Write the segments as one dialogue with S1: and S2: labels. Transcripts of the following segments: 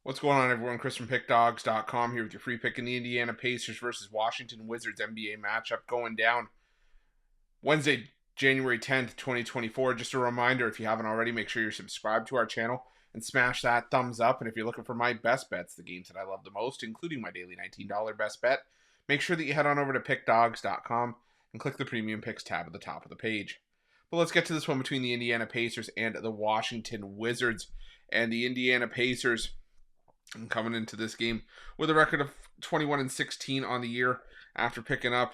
S1: What's going on, everyone? Chris from Pickdawgz.com here with your free pick in the Indiana Pacers versus Washington Wizards NBA matchup going down Wednesday, January 10th, 2024. Just a reminder, if you haven't already, make sure you're subscribed to our channel and smash that thumbs up. And if you're looking for my best bets, the games that I love the most, including my daily $19 best bet, make sure that you head on over to Pickdawgz.com and click the Premium Picks tab at the top of the page. But let's get to this one between the Indiana Pacers and the Washington Wizards. And the Indiana Pacers coming into this game with a record of 21-16 on the year after picking up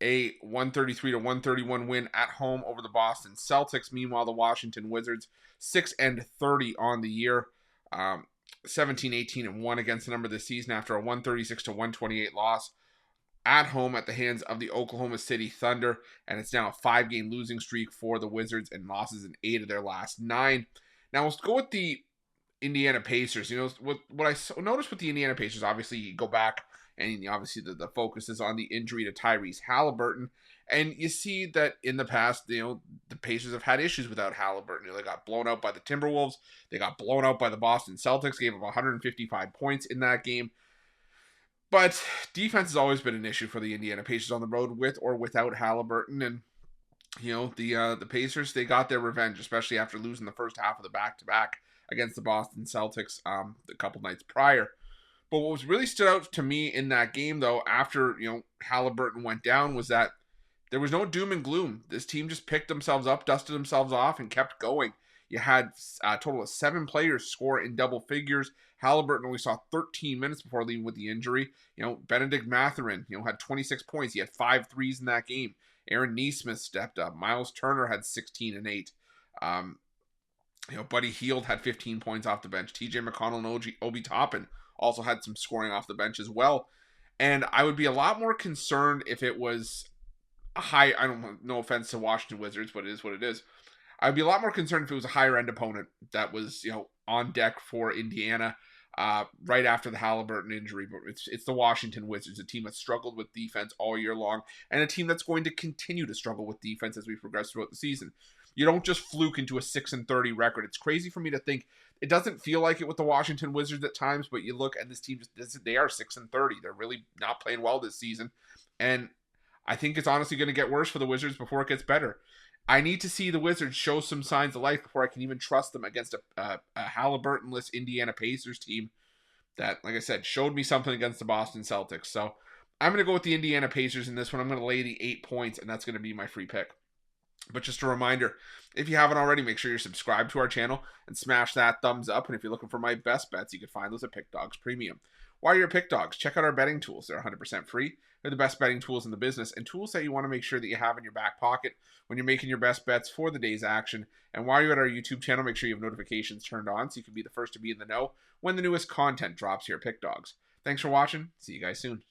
S1: a 133-131 win at home over the Boston Celtics. Meanwhile, the Washington Wizards 6-30 on the year, 17-18-1 against the number this season after a 136-128 loss at home at the hands of the Oklahoma City Thunder, and it's now a 5-game losing streak for the Wizards and losses in 8 of their last 9. Now let's go with the Indiana Pacers. You know, what I noticed with the Indiana Pacers, obviously you go back and obviously the focus is on the injury to Tyrese Halliburton, and you see that in the past, the Pacers have had issues without Halliburton. They got blown out by the Timberwolves, they got blown out by the Boston Celtics, gave up 155 points in that game. But defense has always been an issue for the Indiana Pacers on the road with or without Halliburton, and the Pacers, they got their revenge, especially after losing the first half of the back-to-back against the Boston Celtics a couple nights prior. But what was really stood out to me in that game, though, after Halliburton went down, was that there was no doom and gloom. This team just picked themselves up, dusted themselves off, and kept going. You had a total of 7 players score in double figures. Halliburton only saw 13 minutes before leaving with the injury. Benedict Mathurin, had 26 points. He had 5 threes in that game. Aaron Nesmith stepped up. Miles Turner had 16 and 8. Buddy Hield had 15 points off the bench. TJ McConnell and Obi Toppin also had some scoring off the bench as well. And I would be a lot more concerned if it was a high, no offense to Washington Wizards, but it is what it is. I'd be a lot more concerned if it was a higher end opponent that was, on deck for Indiana right after the Halliburton injury. But it's the Washington Wizards, a team that struggled with defense all year long, and a team that's going to continue to struggle with defense as we progress throughout the season. You don't just fluke into a 6-30 record. It's crazy for me to think. It doesn't feel like it with the Washington Wizards at times, but you look at this team, they are 6-30. They're really not playing well this season. And I think it's honestly going to get worse for the Wizards before it gets better. I need to see the Wizards show some signs of life before I can even trust them against a Halliburton-less Indiana Pacers team that, like I said, showed me something against the Boston Celtics. So I'm going to go with the Indiana Pacers in this one. I'm going to lay the 8 points, and that's going to be my free pick. But just a reminder, if you haven't already, make sure you're subscribed to our channel and smash that thumbs up. And if you're looking for my best bets, you can find those at Pickdawgz Premium. While you're at Pickdawgz, check out our betting tools. They're 100% free. They're the best betting tools in the business and tools that you want to make sure that you have in your back pocket when you're making your best bets for the day's action. And while you're at our YouTube channel, make sure you have notifications turned on so you can be the first to be in the know when the newest content drops here at Pickdawgz. Thanks for watching. See you guys soon.